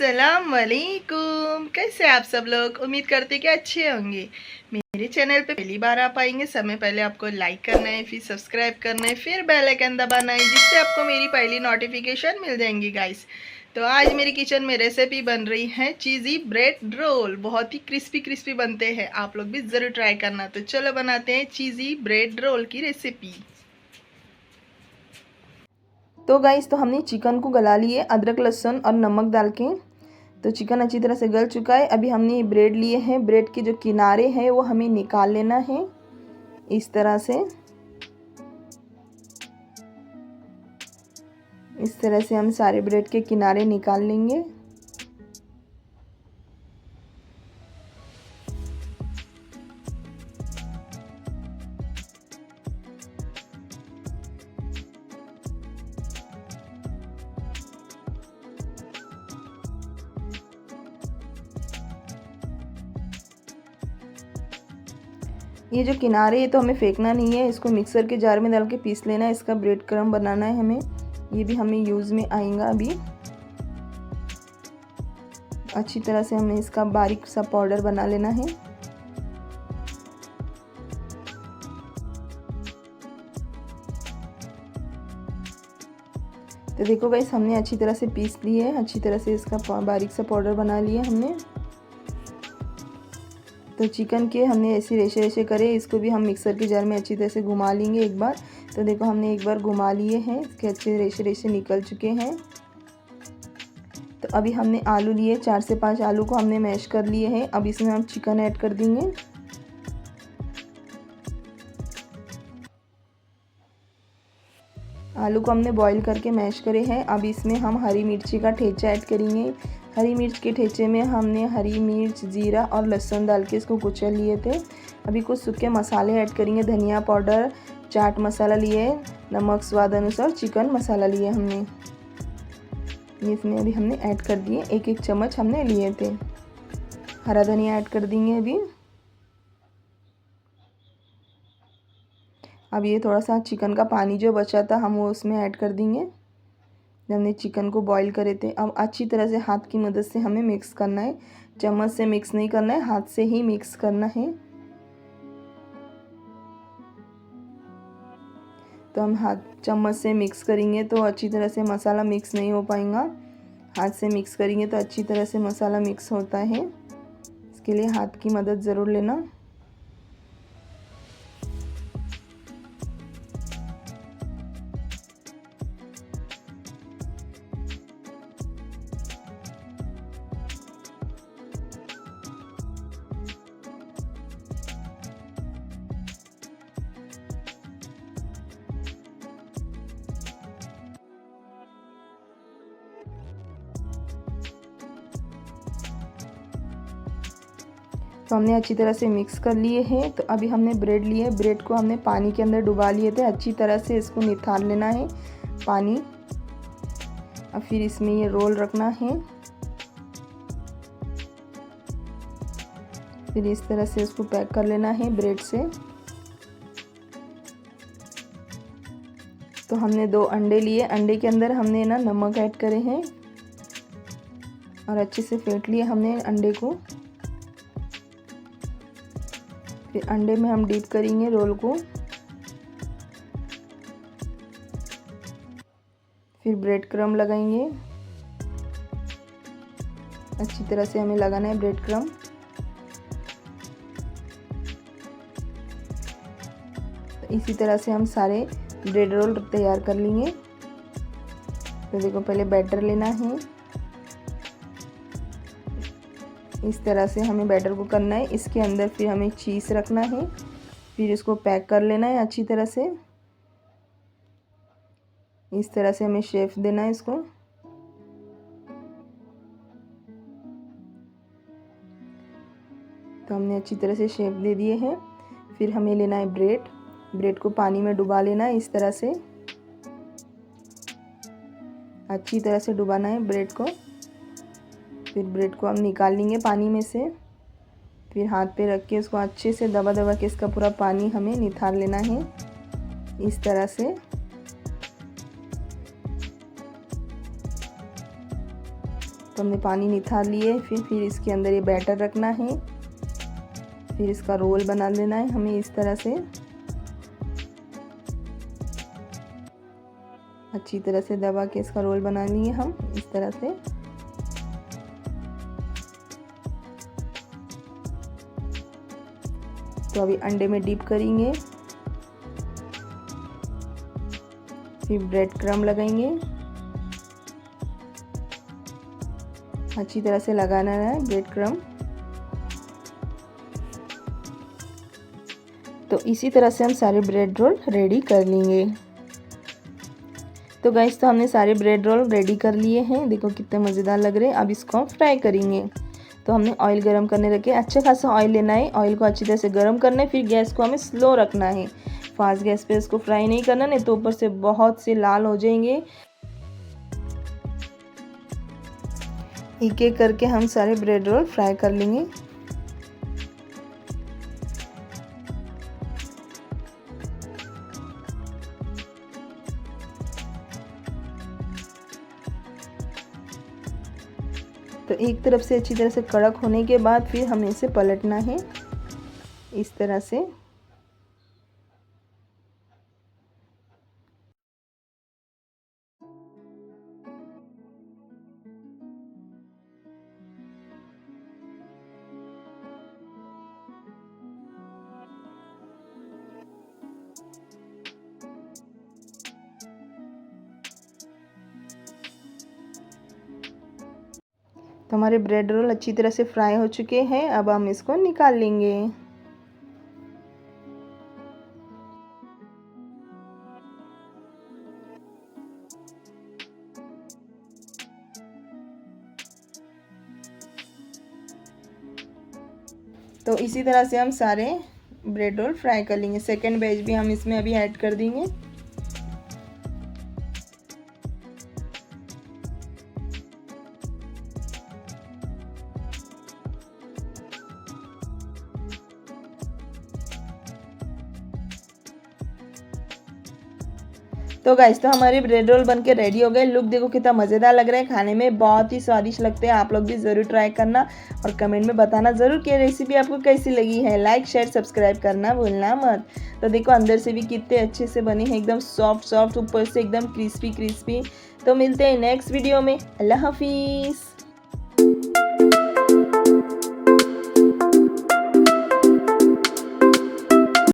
अस्सलाम वालेकुम। कैसे आप सब लोग? उम्मीद करते कि अच्छे होंगे। मेरे चैनल पे पहली बार आप आएंगे, समय पहले आपको लाइक करना है, फिर सब्सक्राइब करना है, फिर बेल आइकन दबाना है, जिससे आपको मेरी पहली नोटिफिकेशन मिल जाएंगी गाइस। तो आज मेरी किचन में रेसिपी बन रही है चीज़ी ब्रेड रोल। बहुत ही क्रिस्पी क्रिस्पी बनते हैं, आप लोग भी ज़रूर ट्राई करना। तो चलो बनाते हैं चीज़ी ब्रेड रोल की रेसिपी। तो गाइस, तो हमने चिकन को गला लिए अदरक लहसुन और नमक डाल के। तो चिकन अच्छी तरह से गल चुका है। अभी हमने ये ब्रेड लिए हैं, ब्रेड के जो किनारे हैं वो हमें निकाल लेना है इस तरह से। इस तरह से हम सारे ब्रेड के किनारे निकाल लेंगे। ये जो किनारे है तो हमें फेंकना नहीं है, इसको मिक्सर के जार में डाल के पीस लेना है। इसका ब्रेड क्रम्ब बनाना है हमें, ये भी हमें यूज़ में आएगा। अभी अच्छी तरह से हमें इसका बारीक सा पाउडर बना लेना है। तो देखो गाइस, हमने अच्छी तरह से पीस लिए है, अच्छी तरह से इसका बारीक सा पाउडर बना लिया हमने। तो चिकन के हमने ऐसे रेशे रेशे करे, इसको भी हम मिक्सर के जार में अच्छी तरह से घुमा लेंगे एक बार। तो देखो, हमने एक बार घुमा लिए हैं, इसके अच्छे रेशे रेशे निकल चुके हैं। तो अभी हमने आलू लिए, 4 से 5 आलू को हमने मैश कर लिए हैं। अब इसमें हम चिकन ऐड कर देंगे। आलू को हमने बॉईल करके मैश करे हैं। अब इसमें हम हरी मिर्ची का ठेचा ऐड करेंगे। हरी मिर्च के ठेचे में हमने हरी मिर्च, जीरा और लहसुन डाल के इसको कुचल लिए थे। अभी कुछ सूखे मसाले ऐड करेंगे। धनिया पाउडर, चाट मसाला लिए, नमक स्वाद अनुसार, चिकन मसाला लिए हमने। ये इसमें अभी हमने ऐड कर दिए, 1-1 चम्मच हमने लिए थे। हरा धनिया ऐड कर देंगे अभी। अब ये थोड़ा सा चिकन का पानी जो बचा था हम वो उसमें ऐड कर देंगे, हमने चिकन को बॉईल करे थे। अब अच्छी तरह से हाथ की मदद से हमें मिक्स करना है, चम्मच से मिक्स नहीं करना है, हाथ से ही मिक्स करना है। तो हम चम्मच से मिक्स करेंगे तो अच्छी तरह से मसाला मिक्स नहीं हो पाएगा। हाथ से मिक्स करेंगे तो अच्छी तरह से मसाला मिक्स होता है। इसके लिए हाथ की मदद ज़रूर लेना। तो हमने अच्छी तरह से मिक्स कर लिए हैं। तो अभी हमने ब्रेड लिए, ब्रेड को हमने पानी के अंदर डुबा लिए थे। अच्छी तरह से इसको निथार लेना है पानी। और फिर इसमें ये रोल रखना है। फिर इस तरह से इसको पैक कर लेना है ब्रेड से। तो हमने 2 अंडे लिए, अंडे के अंदर हमने ना नमक ऐड करे हैं और अच्छे से फेंट लिए हमने अंडे को। फिर अंडे में हम डीप करेंगे रोल को। फिर ब्रेड क्रम्ब लगाएंगे, अच्छी तरह से हमें लगाना है ब्रेड क्रम्ब। तो इसी तरह से हम सारे ब्रेड रोल तैयार कर लेंगे। तो देखो, पहले बैटर लेना है, इस तरह से हमें बैटर को करना है। इसके अंदर फिर हमें चीज़ रखना है, फिर इसको पैक कर लेना है अच्छी तरह से। इस तरह से हमें शेप देना है इसको। तो हमने अच्छी तरह से शेप दे दिए हैं। फिर हमें लेना है ब्रेड, ब्रेड को पानी में डुबा लेना है इस तरह से। अच्छी तरह से डुबाना है ब्रेड को। फिर ब्रेड को हम निकाल लेंगे पानी में से। फिर हाथ पे रख के इसको अच्छे से दबा दबा के इसका पूरा पानी हमें निथार लेना है इस तरह से। तो तो हमने पानी निथार लिए। फिर इसके अंदर ये बैटर रखना है। फिर इसका रोल बना लेना है हमें इस तरह से। अच्छी तरह से दबा के इसका रोल बना लिए हम इस तरह से। तो अभी अंडे में डिप करेंगे। फिर ब्रेड क्रम्ब लगाएंगे। अच्छी तरह से लगाना है ब्रेड क्रम्ब। तो इसी तरह से हम सारे ब्रेड रोल रेडी कर लेंगे। तो गाइस, तो हमने सारे ब्रेड रोल रेडी कर लिए हैं। देखो कितने मज़ेदार लग रहे हैं। अब इसको हम फ्राई करेंगे। तो हमने ऑयल गरम करने रखे। अच्छा खासा ऑयल लेना है। ऑयल को अच्छी तरह से गरम करना है। फिर गैस को हमें स्लो रखना है। फास्ट गैस पे इसको फ्राई नहीं करना, नहीं तो ऊपर से बहुत से लाल हो जाएंगे। एक एक करके हम सारे ब्रेड रोल फ्राई कर लेंगे। तो एक तरफ से अच्छी तरह से कड़क होने के बाद फिर हमें इसे पलटना है इस तरह से। तो हमारे ब्रेड रोल अच्छी तरह से फ्राई हो चुके हैं। अब हम इसको निकाल लेंगे। तो इसी तरह से हम सारे ब्रेड रोल फ्राई कर लेंगे। सेकेंड बैच भी हम इसमें अभी ऐड कर देंगे। तो गाइस, तो हमारे ब्रेड रोल बनके रेडी हो गए। लुक देखो कितना मज़ेदार लग रहा है। खाने में बहुत ही स्वादिष्ट लगते हैं। आप लोग भी ज़रूर ट्राई करना और कमेंट में बताना ज़रूर कि रेसिपी आपको कैसी लगी है। लाइक शेयर सब्सक्राइब करना भूलना मत। तो देखो अंदर से भी कितने अच्छे से बने हैं, एकदम सॉफ्ट ऊपर से एकदम क्रिस्पी। तो मिलते हैं नेक्स्ट वीडियो में। अल्लाह हाफिज़।